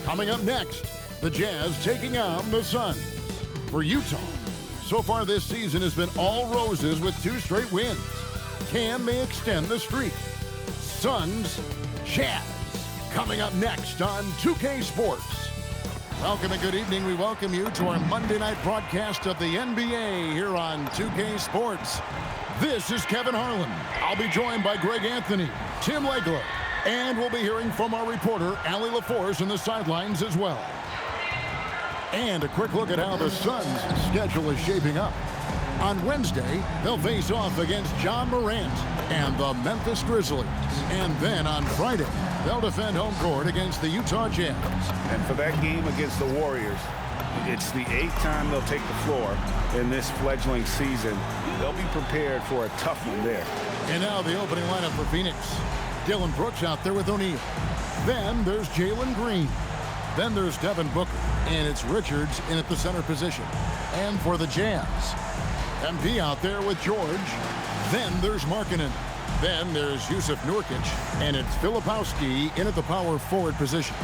Coming up next, the Jazz taking on the Suns. For Utah, so far this season has been all roses with 2 straight wins. Can they extend the streak? Suns, Jazz, coming up next on 2K Sports. Welcome and good evening. We welcome you to our Monday night broadcast of the NBA here on 2K Sports. This is Kevin Harlan. I'll be joined by Greg Anthony, Tim Legler, and we'll be hearing from our reporter, Allie LaForce, in the sidelines as well. And a quick look at how the Suns' schedule is shaping up. On Wednesday, they'll face off against John Morant and the Memphis Grizzlies. And then on Friday, they'll defend home court against the Utah Jazz. And for that game against the Warriors, it's the 8th time they'll take the floor in this fledgling season. They'll be prepared for a tough one there. And now the opening lineup for Phoenix. Dillon Brooks out there with O'Neal. Then there's Jalen Green. Then there's Devin Booker. And it's Richards in at the center position. And for the Jazz, MP out there with George. Then there's Markkanen. Then there's Yusuf Nurkic. And it's Filipowski in at the power forward position.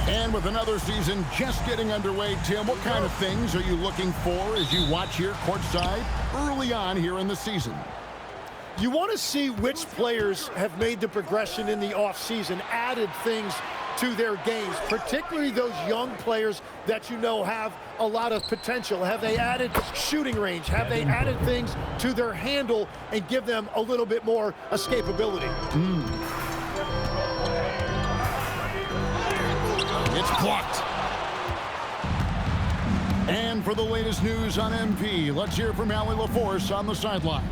And with another season just getting underway, Tim, what kind of things are you looking for as you watch here courtside early on here in the season? You want to see which players have made the progression in the offseason, added things to their games, particularly those young players that you know have a lot of potential. Have they added shooting range? Have they added things to their handle and give them a little bit more escapability? It's blocked. And for the latest news on MP, let's hear from Allie LaForce on the sideline.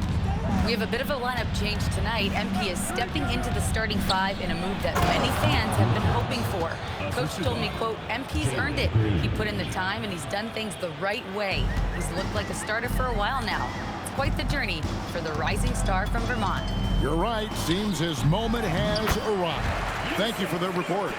We have a bit of a lineup change tonight. MP is stepping into the starting 5 in a move that many fans have been hoping for. Coach told me, quote, MP's earned it. He put in the time and he's done things the right way. He's looked like a starter for a while now. It's quite the journey for the rising star from Vermont. You're right. Seems his moment has arrived. Thank you for the report.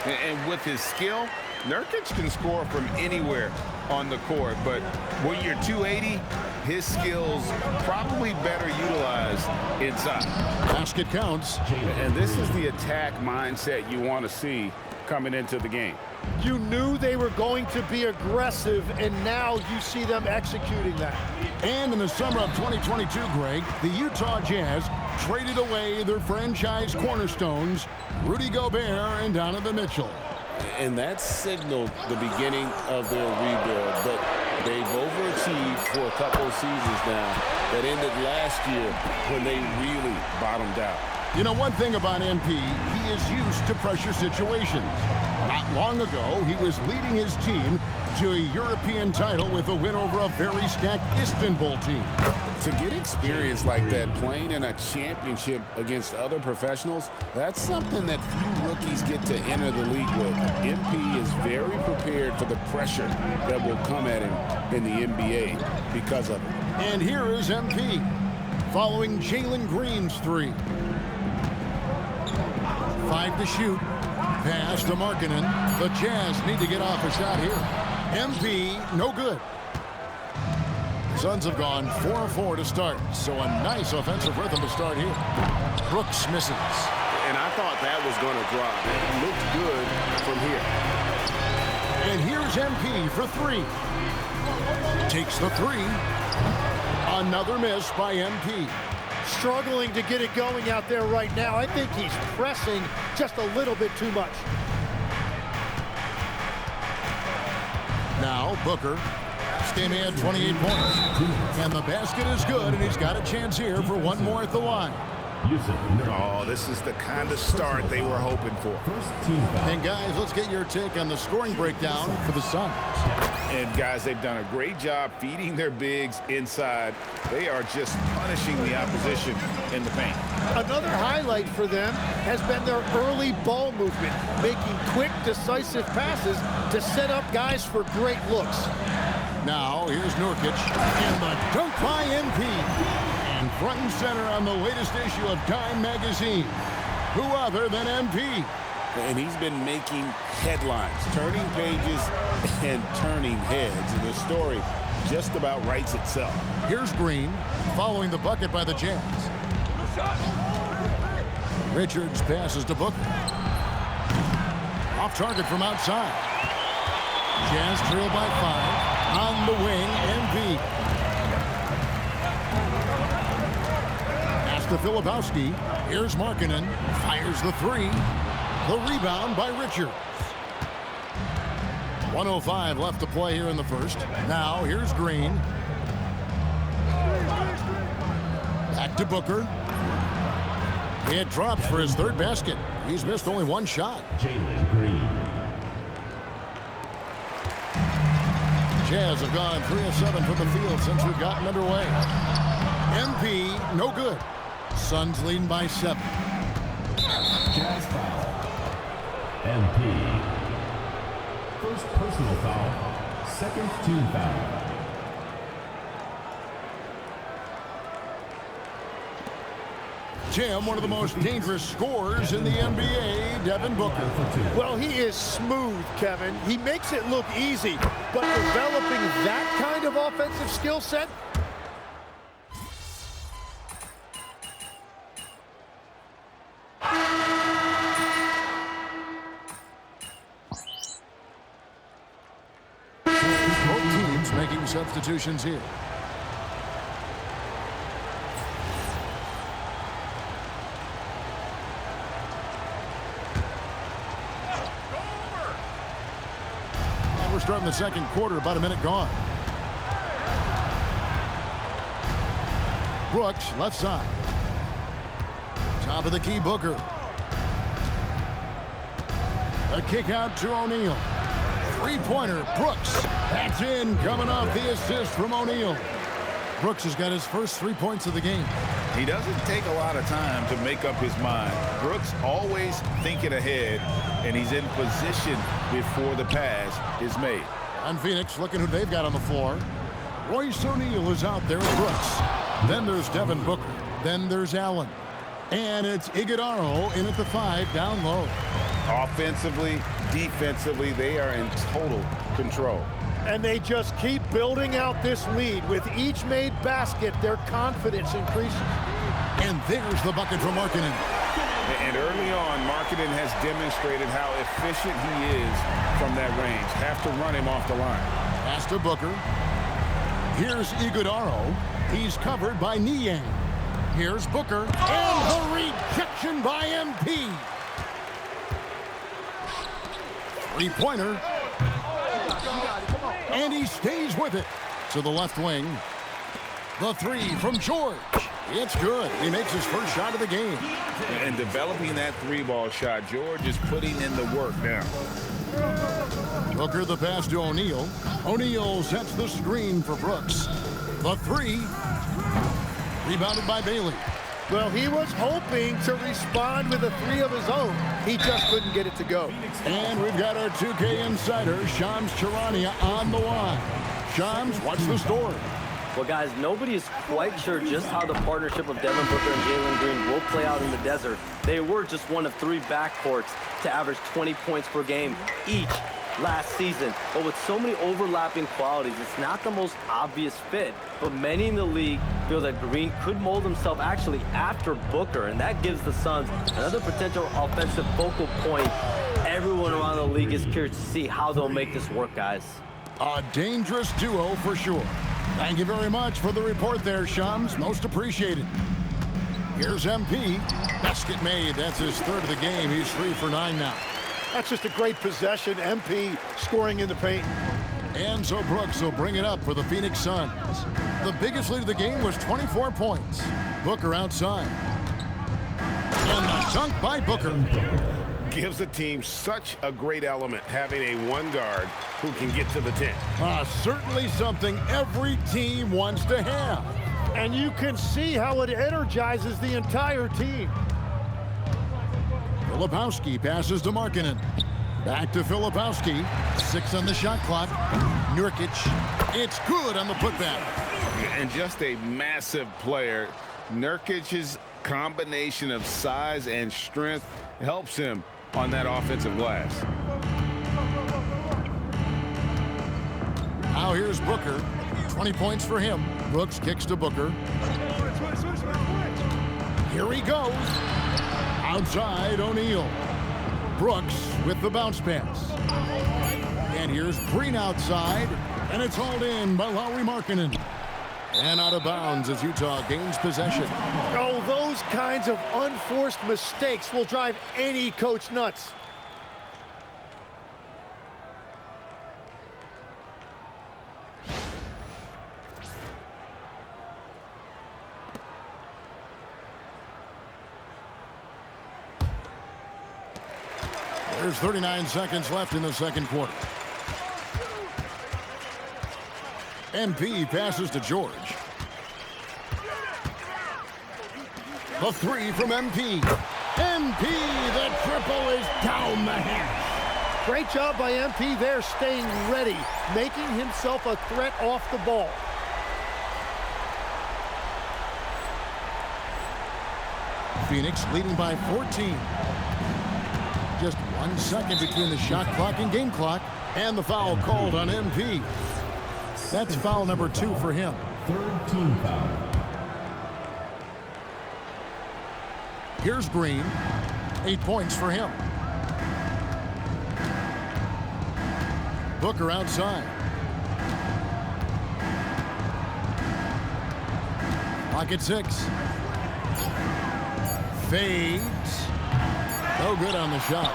And with his skill, Nurkic can score from anywhere on the court, but when you're 280, his skills probably better utilized inside. Basket counts. And this is the attack mindset you want to see coming into the game. You knew they were going to be aggressive, and now you see them executing that. And in the summer of 2022, Greg, the Utah Jazz traded away their franchise cornerstones, Rudy Gobert and Donovan Mitchell. And that signaled the beginning of their rebuild, but they've overachieved for a couple of seasons now that ended last year when they really bottomed out. You know, one thing about MP, he is used to pressure situations. Not long ago, he was leading his team to a European title with a win over a very stacked Istanbul team. To get experience like that, playing in a championship against other professionals, that's something that few rookies get to enter the league with. MP is very prepared for the pressure that will come at him in the NBA because of it. And here is MP, following Jalen Green's 3. 5 to shoot. Pass to Markkanen. The Jazz need to get off a shot here. MP, no good. Suns have gone 4-4 to start, so a nice offensive rhythm to start here. Brooks misses. And I thought that was going to drop. It looked good from here. And here's MP for 3. Takes the 3. Another miss by MP. Struggling to get it going out there right now. I think he's pressing just a little bit too much. Now Booker. This game he had 28 points. And the basket is good, and he's got a chance here for one more at the line. Oh, this is the kind of start they were hoping for. And guys, let's get your take on the scoring breakdown for the Suns. And guys, they've done a great job feeding their bigs inside. They are just punishing the opposition in the paint. Another highlight for them has been their early ball movement, making quick, decisive passes to set up guys for great looks. Now, here's Nurkic, and the dunk by MP. And front and center on the latest issue of Time Magazine. Who other than MP? And he's been making headlines, turning pages and turning heads. And the story just about writes itself. Here's Green following the bucket by the Jazz. Richards passes to Booker. Off target from outside. Jazz trail by 5. On the wing, MP. Pass to Filipowski. Here's Markkanen. Fires the 3. The rebound by Richards. 1:05 left to play here in the first. Now here's Green. Back to Booker. It drops for his 3rd basket. He's missed only 1 shot. Jalen Green. Jazz have gone 3 of 7 from the field since we've gotten underway. MP, no good. Suns leading by 7. Jazz foul. MP. First personal foul. Second team foul. Jim, one of the most dangerous scorers in the NBA, Devin Booker. Well, he is smooth, Kevin. He makes it look easy, but developing that kind of offensive skill set, Both teams making substitutions here. We're starting the second quarter, about a minute gone. Brooks, left side. Top of the key, Booker. A kick out to O'Neal. 3-pointer, Brooks. That's in, coming off the assist from O'Neal. Brooks has got his first 3 points of the game. He doesn't take a lot of time to make up his mind. Brooks always thinking ahead, and he's in position before the pass is made. On Phoenix, looking who they've got on the floor. Royce O'Neal is out there with Brooks. Then there's Devin Booker. Then there's Allen. And it's Iguodala in at the 5, down low. Offensively, defensively, they are in total control. and they just keep building out this lead. With each made basket, their confidence increases. And there's the bucket from Markkanen. And early on, Markkanen has demonstrated how efficient he is from that range. Have to run him off the line. Pass to Booker. Here's Iguodala. He's covered by Niang. Here's Booker. And the rejection by MP. Three-pointer. And he stays with it. To the left wing. The three from George. It's good. He makes his first shot of the game. And developing that three-ball shot, George is putting in the work now. Booker the pass to O'Neal. O'Neal sets the screen for Brooks. The three. Rebounded by Bailey. Well, he was hoping to respond with a three of his own. He just couldn't get it to go. And we've got our 2K insider, Shams Charania, on the line. Shams, what's the story? Well, guys, nobody is quite sure just how the partnership of Devin Booker and Jalen Green will play out in the desert. They were just one of three backcourts to average 20 points per game each last season. But with so many overlapping qualities, it's not the most obvious fit. But many in the league feel that Green could mold himself actually after Booker, and that gives the Suns another potential offensive focal point. Everyone around the league is curious to see how they'll make this work, guys. A dangerous duo for sure. Thank you very much for the report there, Shams. Most appreciated. Here's MP. Basket made. That's his third of the game. He's 3 for 9 now. That's just a great possession. MP scoring in the paint. And so Brooks will bring it up for the Phoenix Suns. The biggest lead of the game was 24 points. Booker outside. And the dunk by Booker. Gives the team such a great element, having a one guard who can get to the 10. Certainly something every team wants to have. And you can see how it energizes the entire team. Filipowski passes to Markkanen. Back to Filipowski. 6 on the shot clock. Nurkic. It's good on the putback. And just a massive player. Nurkic's combination of size and strength helps him on that offensive glass. Now here's Booker. 20 points for him. Brooks kicks to Booker. Here he goes. Outside, O'Neal. Brooks with the bounce pass. And here's Green outside, and it's hauled in by Lauri Markkanen. And out of bounds as Utah gains possession. Oh, those kinds of unforced mistakes will drive any coach nuts. There's 39 seconds left in the second quarter. MP passes to George. The three from MP. MP, the triple is down the hash. Great job by MP there, staying ready, making himself a threat off the ball. Phoenix leading by 14. Just 1 second between the shot clock and game clock, and the foul called on MP. That's foul number 2 for him. Third team foul. Here's Green. 8 points for him. Booker outside. Clock at 6. Fades. No good on the shot.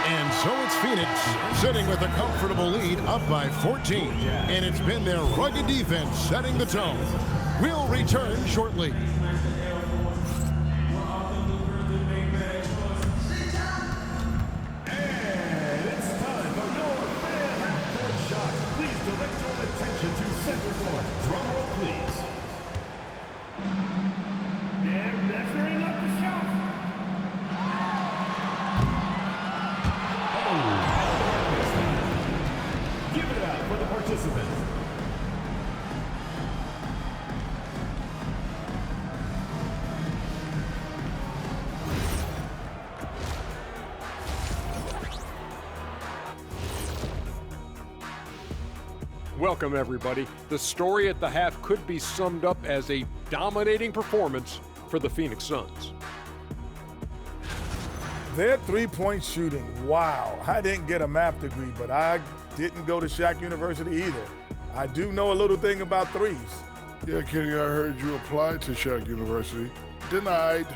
And so it's Phoenix sitting with a comfortable lead, up by 14. And it's been their rugged defense setting the tone. We'll return shortly. And it's time for your fan court shot. Please direct your attention to center court. Drum roll, please. And measuring up the shot. Give it up for the participant. Welcome, everybody. The story at the half could be summed up as a dominating performance for the Phoenix Suns. Their three-point shooting, wow. I didn't get a math degree, but I didn't go to Shaq University either. I do know a little thing about threes. Yeah, Kenny, I heard you applied to Shaq University. Denied.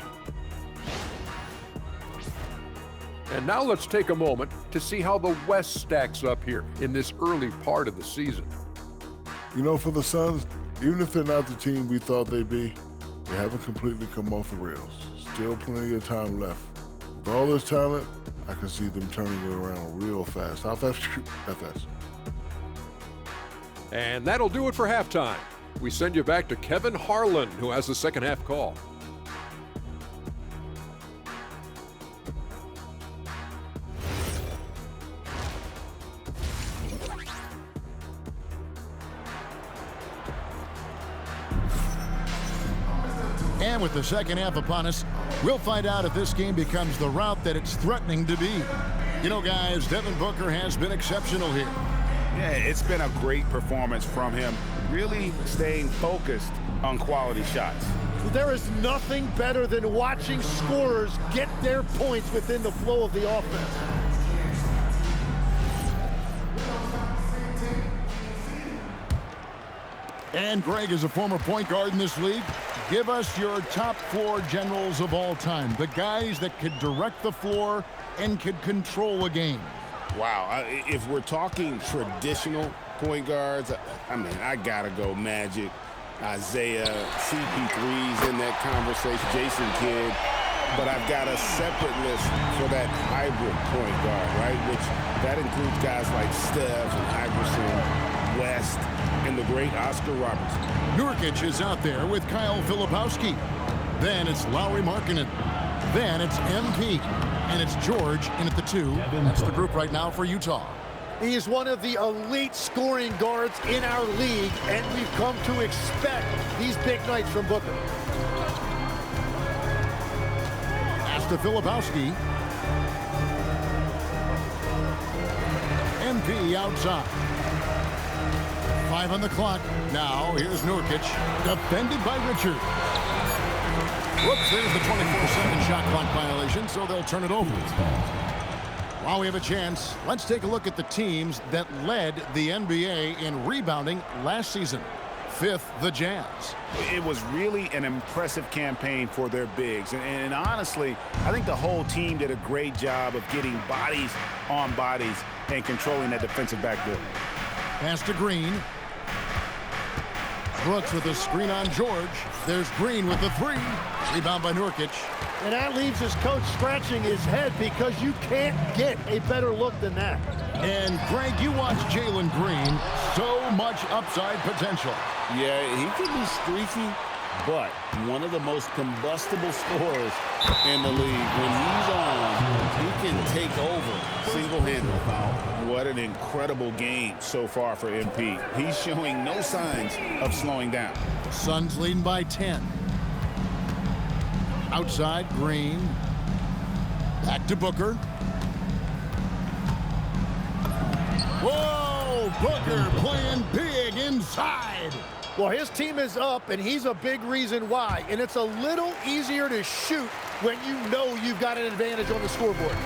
And now let's take a moment to see how the West stacks up here in this early part of the season. You know, for the Suns, even if they're not the team we thought they'd be, they haven't completely come off the rails. Still plenty of time left. With all this talent, I can see them turning it around real fast. How fast? That fast. And that'll do it for halftime. We send you back to Kevin Harlan, who has the second half call. And with the second half upon us, we'll find out if this game becomes the route that it's threatening to be. You know, guys, Devin Booker has been exceptional here. Yeah, it's been a great performance from him, really staying focused on quality shots. There is nothing better than watching scorers get their points within the flow of the offense. And Greg is a former point guard in this league. Give us your top four generals of all time, the guys that could direct the floor and could control a game. Wow, if we're talking traditional point guards, I mean, I gotta go Magic, Isaiah, CP3's in that conversation, Jason Kidd, but I've got a separate list for that hybrid point guard, right? Which that includes guys like Steph and Iverson, West, and the great Oscar Robertson. Nurkic is out there with Kyle Filipowski. Then it's Lauri Markkanen. Then it's MP. And it's George in at the 2. That's the group right now for Utah. He is one of the elite scoring guards in our league, and we've come to expect these big nights from Booker. Pass to Filipowski. MP outside. 5 on the clock. Now, here's Nurkic, defended by Richard. Whoops, there's the 24-second shot clock violation, so they'll turn it over. While we have a chance, let's take a look at the teams that led the NBA in rebounding last season. 5th, the Jazz. It was really an impressive campaign for their bigs. And honestly, I think the whole team did a great job of getting bodies on bodies and controlling that defensive backboard. Pass to Green. Brooks with a screen on George. There's Green with the 3. Rebound by Nurkic. And that leaves his coach scratching his head because you can't get a better look than that. And, Greg, you watch Jalen Green. So much upside potential. Yeah, he can be streaky, but one of the most combustible scorers in the league. When he's on, he can take over single-handedly. What an incredible game so far for MP. He's showing no signs of slowing down. Suns leading by 10. Outside, Green. Back to Booker. Whoa! Booker playing big inside. Well, his team is up, and he's a big reason why. And it's a little easier to shoot when you know you've got an advantage on the scoreboard.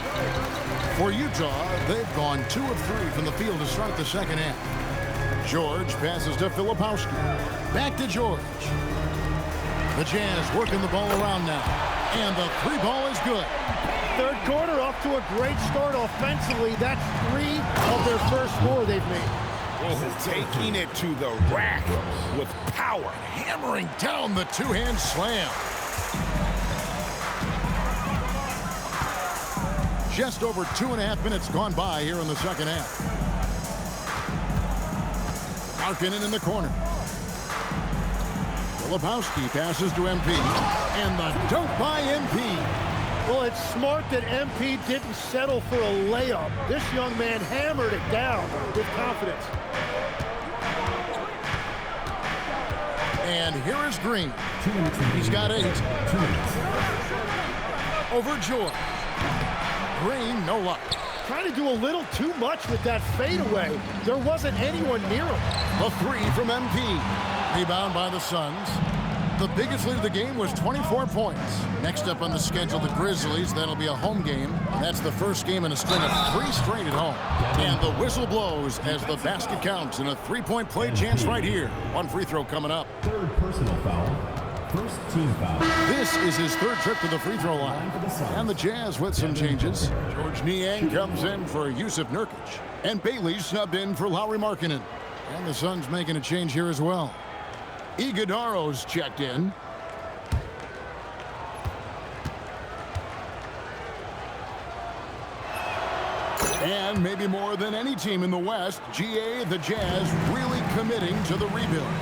For Utah, they've gone 2 of 3 from the field to start the second half. George passes to Filipowski. Back to George. The Jazz working the ball around now. And the 3 ball is good. Third quarter off to a great start offensively. That's 3 of their first 4 they've made. Taking it to the rack with power. Hammering down the 2-hand slam. Just over 2.5 minutes gone by here in the second half. Markkanen in the corner. Filipowski passes to MP. And the dunk by MP. Well, it's smart that MP didn't settle for a layup. This young man hammered it down with confidence. And here is Green. He's got 8. Over George. Green, no luck. Trying to do a little too much with that fadeaway. There wasn't anyone near him. The 3 from MP. Rebound by the Suns. The biggest lead of the game was 24 points. Next up on the schedule, the Grizzlies. That'll be a home game. That's the first game in a string of 3 straight at home. And the whistle blows as the basket counts in a 3-point play chance right here. 1 free throw coming up. 3rd personal foul. First team foul. This is his 3rd trip to the free throw line. And the Jazz with some changes. George Niang comes in for Yusuf Nurkic. And Bailey subbed in for Lauri Markkanen. And the Suns making a change here as well. Iguodaro's checked in. And maybe more than any team in the West, GA, the Jazz, really committing to the rebuild.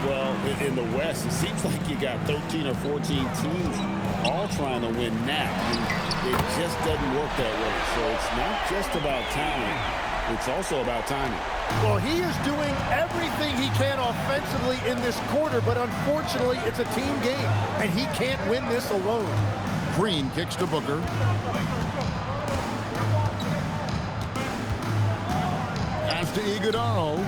Well, in the West, it seems like you got 13 or 14 teams all trying to win now. And it just doesn't work that way. So it's not just about talent. It's also about timing. Well, he is doing everything he can offensively in this quarter, but unfortunately, it's a team game, and he can't win this alone. Green kicks to Booker. Pass to Iguodaro.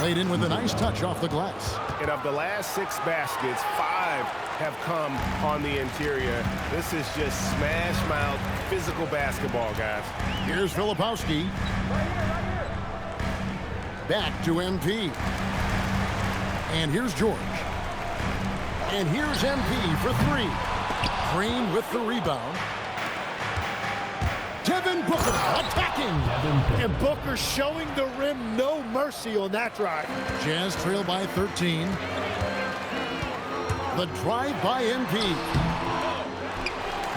Laid in with a nice touch off the glass. And of the last 6 baskets, 5 have come on the interior. This is just smash mouth physical basketball, guys. Here's Filipowski. Back to MP. And here's George. And here's MP for 3. Green with the rebound. Devin Booker attacking. And Booker showing the rim no mercy on that drive. Jazz trail by 13. The drive by MP.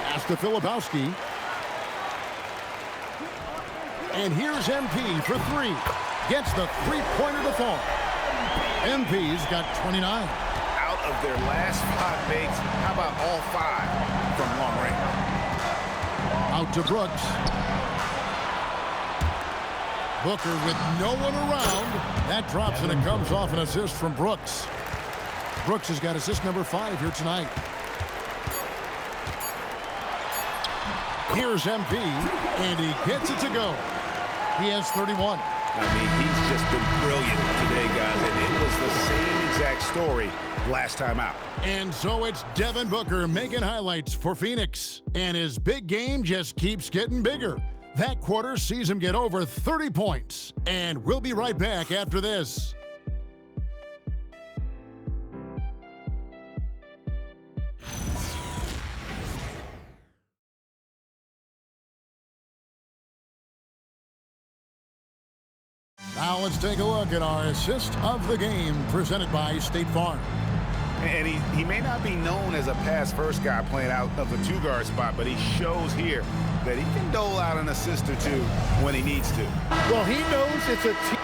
Pass to Filipowski. And here's MP for 3. Gets the 3-pointer to fall. MP's got 29. Out of their last 5 makes, how about all 5 from long range? Out to Brooks. Booker with no one around. That drops and it comes off an assist from Brooks. Brooks has got assist number 5 here tonight. Here's MP, and he gets it to go. He has 31. I mean, he's just been brilliant today, guys, and it was the same exact story last time out. And so it's Devin Booker making highlights for Phoenix, and his big game just keeps getting bigger. That quarter sees him get over 30 points, and we'll be right back after this. Now let's take a look at our assist of the game presented by State Farm. And he may not be known as a pass-first guy playing out of the two-guard spot, but he shows here that he can dole out an assist or two when he needs to. Well, he knows it's a team.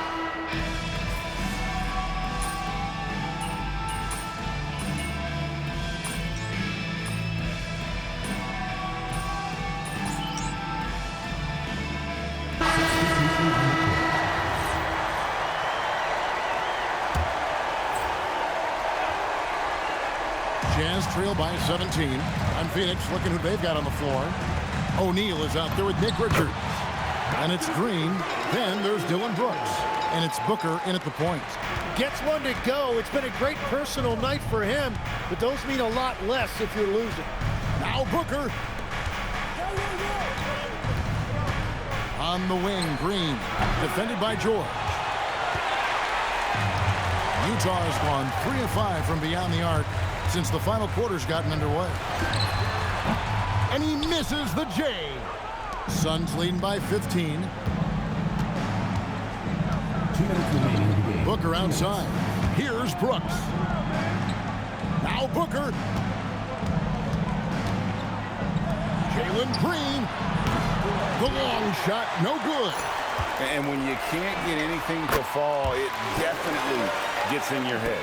Jazz trail by 17. And Phoenix looking who they've got on the floor. O'Neal is out there with Nick Richards. And it's Green. Then there's Dylan Brooks. And it's Booker in at the point. Gets one to go. It's been a great personal night for him, but those mean a lot less if you're losing. Now Booker. On the wing, Green. Defended by George. Utah has gone 3 of 5 from beyond the arc since the final quarter's gotten underway. And he misses the J. Suns leading by 15. 2 minutes remaining in the game. Booker outside. Here's Brooks. Now Booker. Jalen Green. The long shot, no good. And when you can't get anything to fall, it definitely gets in your head.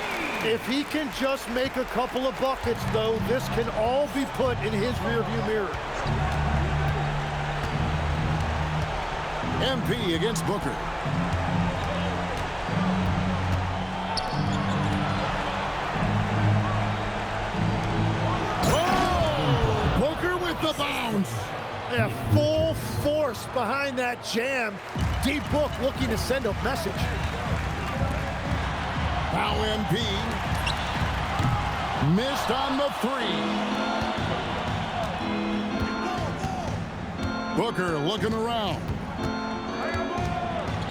If he can just make a couple of buckets, though, this can all be put in his rearview mirror. MP against Booker. Oh! Booker with the bounce. Yeah, full force behind that jam. D-Book looking to send a message. Now MP. Missed on the 3. Booker looking around.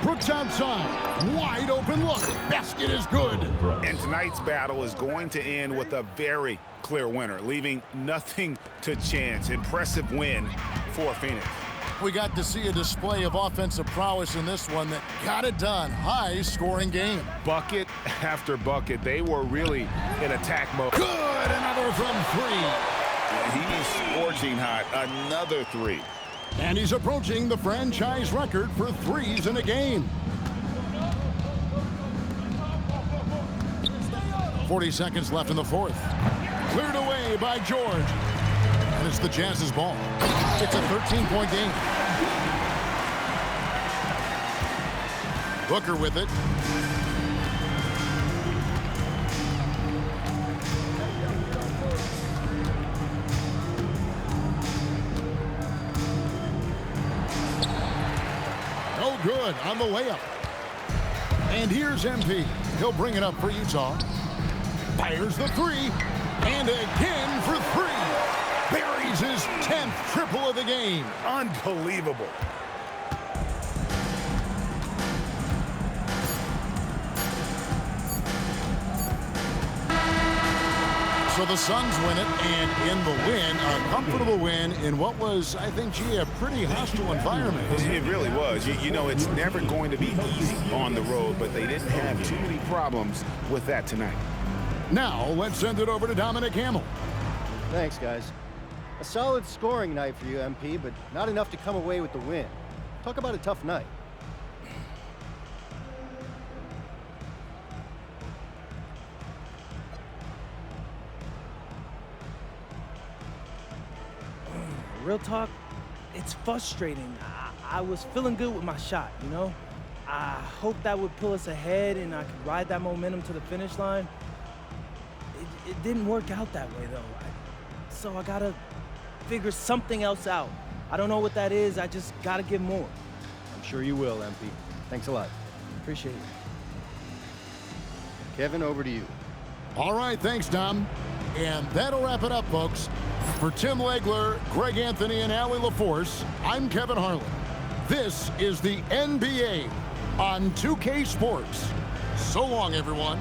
Brooks outside. Wide open look. Basket is good. And tonight's battle is going to end with a very clear winner, leaving nothing to chance. Impressive win for Phoenix. We got to see a display of offensive prowess in this one that got it done. High-scoring game. Bucket after bucket. They were really in attack mode. Good! Another from 3. He's scorching hot. Another 3. And he's approaching the franchise record for threes in a game. 40 seconds left in the fourth. Cleared away by George. And it's the Jazz's ball. It's a 13-point game. Booker with it. No good on the layup. And here's MP. He'll bring it up for Utah. Fires the 3. And again for 3. Buries his 10th triple of the game. Unbelievable. So the Suns win it, and in the win, a comfortable win in what was, I think, gee, a pretty hostile environment. It really was. You know, it's never going to be easy on the road, but they didn't have too many problems with that tonight. Now, let's send it over to Dominic Hamill. Thanks, guys. A solid scoring night for you, MP, but not enough to come away with the win. Talk about a tough night. Real talk, it's frustrating. I was feeling good with my shot, you know? I hoped that would pull us ahead and I could ride that momentum to the finish line. It didn't work out that way, though. So I gotta figure something else out. I don't know what that is. I just gotta give more. I'm Sure you will, MP. Thanks a lot. Appreciate it. Kevin, over to you. All right, thanks, Tom. And that'll wrap it up, folks. For Tim Legler, Greg Anthony, and Allie LaForce, I'm Kevin Harlan. This is the NBA on 2K Sports. So long, everyone.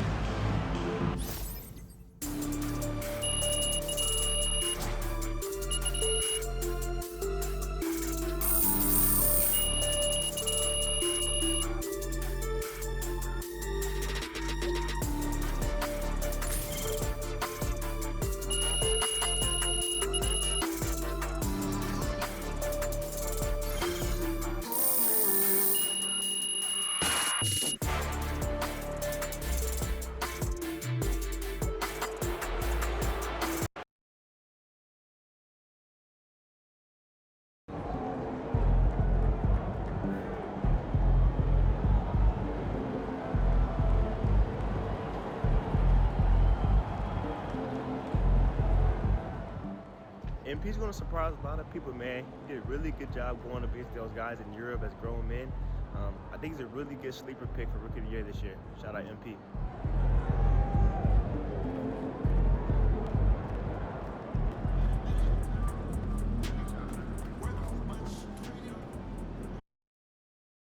MP's going to surprise a lot of people, man. He did a really good job going against those guys in Europe as grown men. I think he's a really good sleeper pick for Rookie of the Year this year. Shout out MP.